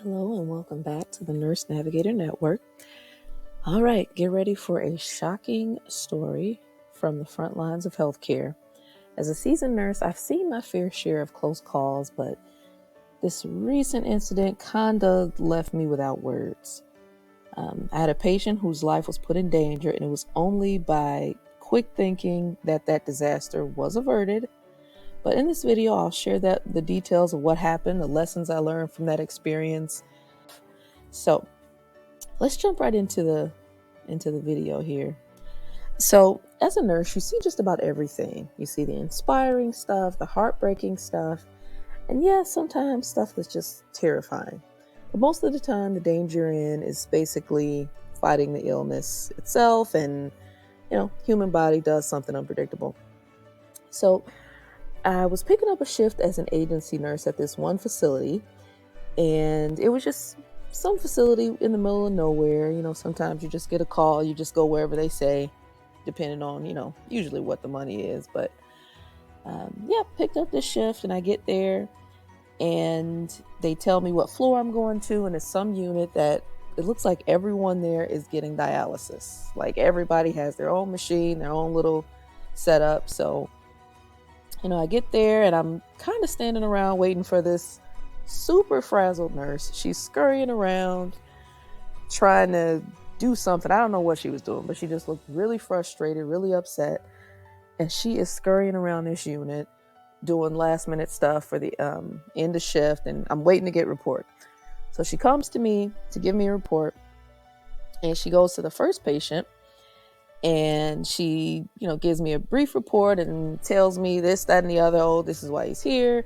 Hello and welcome back to the Nurse Navigator Network. All right, get ready for a shocking story from the front lines of healthcare. As a seasoned nurse, I've seen my fair share of close calls, but this recent incident kinda left me without words. I had a patient whose life was put in danger, and it was only by quick thinking that disaster was averted. But in this video, I'll share the details of what happened, the lessons I learned from that experience. So let's jump right into the video here. So as a nurse, you see just about everything. You see the inspiring stuff, the heartbreaking stuff, and yeah, sometimes stuff that's just terrifying. But most of the time, the danger you're in is basically fighting the illness itself, and human body does something unpredictable. So I was picking up a shift as an agency nurse at this one facility, and it was just some facility in the middle of nowhere. Sometimes you just get a call, you just go wherever they say, depending on, usually what the money is. But picked up this shift, and I get there and they tell me what floor I'm going to, and it's some unit that it looks like everyone there is getting dialysis. Like everybody has their own machine, their own little setup. So I get there and I'm kind of standing around waiting for this super frazzled nurse. She's scurrying around trying to do something. I don't know what she was doing, but she just looked really frustrated, really upset. And she is scurrying around this unit doing last minute stuff for the end of shift, and I'm waiting to get report. So she comes to me to give me a report, and she goes to the first patient, and she gives me a brief report and tells me this, that, and the other. Oh, this is why he's here.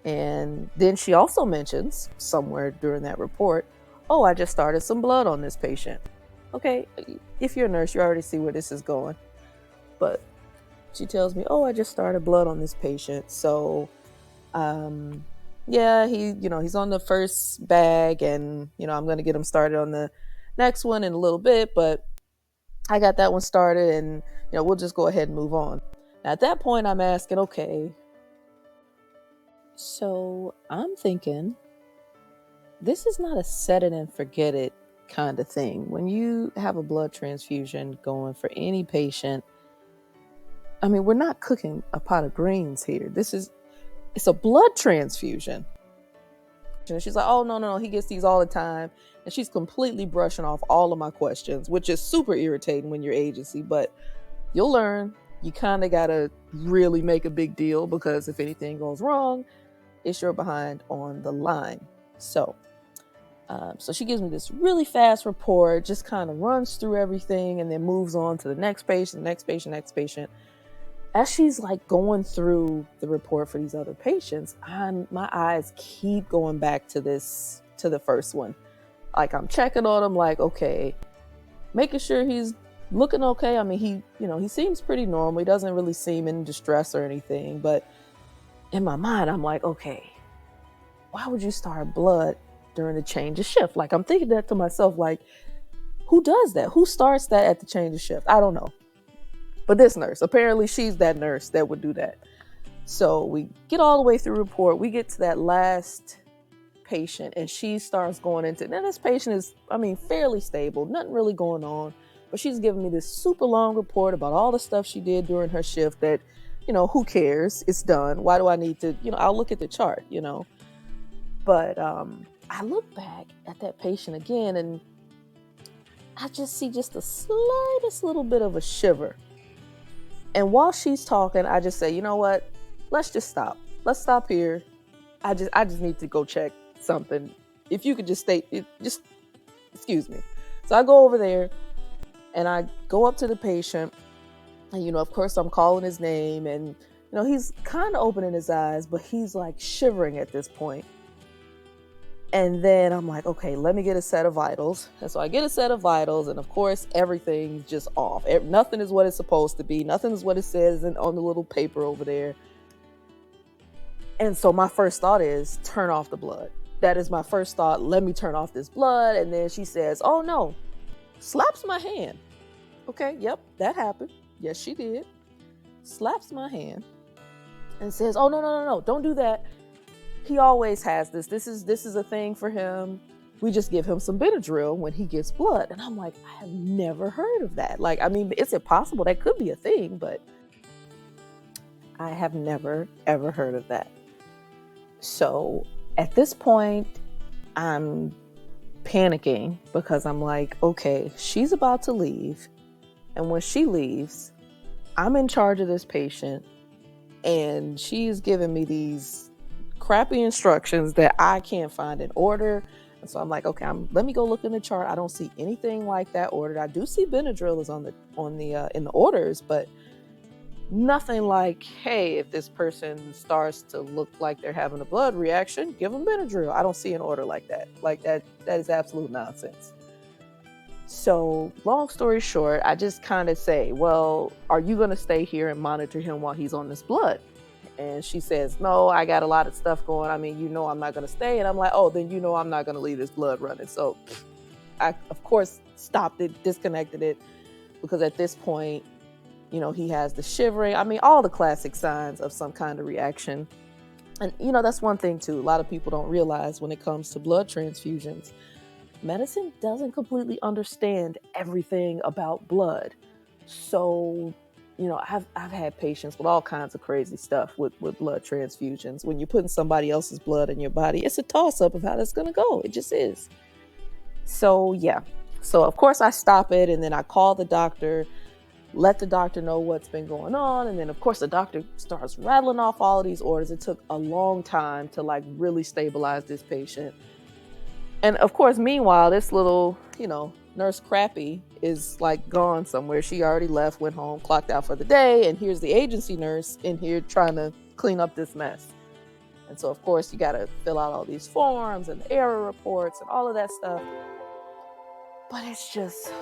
And then she also mentions somewhere during that report, oh, I just started some blood on this patient. Okay, if you're a nurse, you already see where this is going. But she tells me, oh, I just started blood on this patient. So, he's on the first bag, and, I'm going to get him started on the next one in a little bit, but I got that one started, and, we'll just go ahead and move on. Now, at that point, I'm asking, okay, so I'm thinking, this is not a set it and forget it kind of thing. When you have a blood transfusion going for any patient, I mean, we're not cooking a pot of greens here. It's a blood transfusion. And she's like, oh, no, he gets these all the time. And she's completely brushing off all of my questions, which is super irritating when you're agency, but you'll learn. You kind of got to really make a big deal, because if anything goes wrong, it's your behind on the line. So she gives me this really fast report, just kind of runs through everything, and then moves on to the next patient. As she's like going through the report for these other patients, my eyes keep going back to the first one. Like I'm checking on him, like, okay, making sure he's looking okay. I mean, he seems pretty normal. He doesn't really seem in distress or anything. But in my mind, I'm like, okay, why would you start blood during the change of shift? Like I'm thinking that to myself, like, who does that? Who starts that at the change of shift? I don't know. But this nurse, apparently she's that nurse that would do that. So we get all the way through report. We get to that last patient, and she starts going into, now this patient is, fairly stable, nothing really going on, but she's giving me this super long report about all the stuff she did during her shift that, who cares? It's done. Why do I need to, I'll look at the chart, But I look back at that patient again, and I just see just the slightest little bit of a shiver. And while she's talking, I just say, you know what? Let's just stop. Let's stop here. I just need to go check something. If you could just excuse me. So I go over there, and I go up to the patient, and, of course I'm calling his name, and, he's kind of opening his eyes, but he's like shivering at this point. And then I'm like, okay, let me get a set of vitals. And so I get a set of vitals, and of course, everything's just off. Nothing is what it's supposed to be. Nothing is what it says on the little paper over there. And so my first thought is, turn off the blood. That is my first thought. Let me turn off this blood. And then she says, oh no, slaps my hand. Okay, yep, that happened. Yes, she did. Slaps my hand and says, oh, no, don't do that. he always has this. This is a thing for him. We just give him some Benadryl when he gets blood. And I'm like, I have never heard of that. Like, I mean, it's impossible. That could be a thing, but I have never, ever heard of that. So at this point, I'm panicking because I'm like, okay, she's about to leave. And when she leaves, I'm in charge of this patient. And she's giving me these crappy instructions that I can't find in order. And so I'm like, okay, let me go look in the chart. I don't see anything like that ordered. I do see Benadryl is in the orders, but nothing like, hey, if this person starts to look like they're having a blood reaction, give them Benadryl. I don't see an order like that. Like that is absolute nonsense. So long story short, I just kind of say, well, are you going to stay here and monitor him while he's on this blood? And she says, no, I got a lot of stuff going. I mean, I'm not going to stay. And I'm like, oh, then I'm not going to leave this blood running. So I, of course, stopped it, disconnected it, because at this point, he has the shivering. I mean, all the classic signs of some kind of reaction. And, that's one thing, too. A lot of people don't realize when it comes to blood transfusions, medicine doesn't completely understand everything about blood. So, I've had patients with all kinds of crazy stuff with blood transfusions. When you're putting somebody else's blood in your body, it's a toss-up of how that's going to go. It just is. So, yeah. So, of course, I stop it, and then I call the doctor, let the doctor know what's been going on. And then, of course, the doctor starts rattling off all of these orders. It took a long time to really stabilize this patient. And of course, meanwhile, this little, Nurse Crappy is gone somewhere. She already left, went home, clocked out for the day. And here's the agency nurse in here trying to clean up this mess. And so, of course, you got to fill out all these forms and the error reports and all of that stuff. But it's just,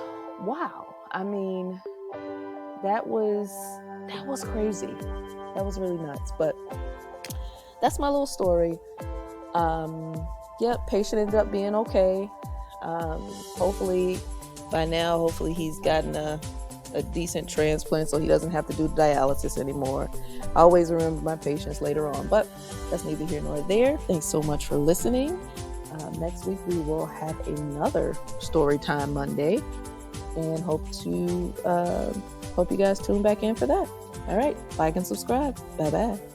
wow. I mean, that was crazy. That was really nuts. But that's my little story. Yep, patient ended up being okay. Hopefully he's gotten a decent transplant so he doesn't have to do dialysis anymore. I always remember my patients later on, but that's neither here nor there. Thanks so much for listening. Next week we will have another Storytime Monday, and hope you guys tune back in for that. All right, like and subscribe. Bye-bye.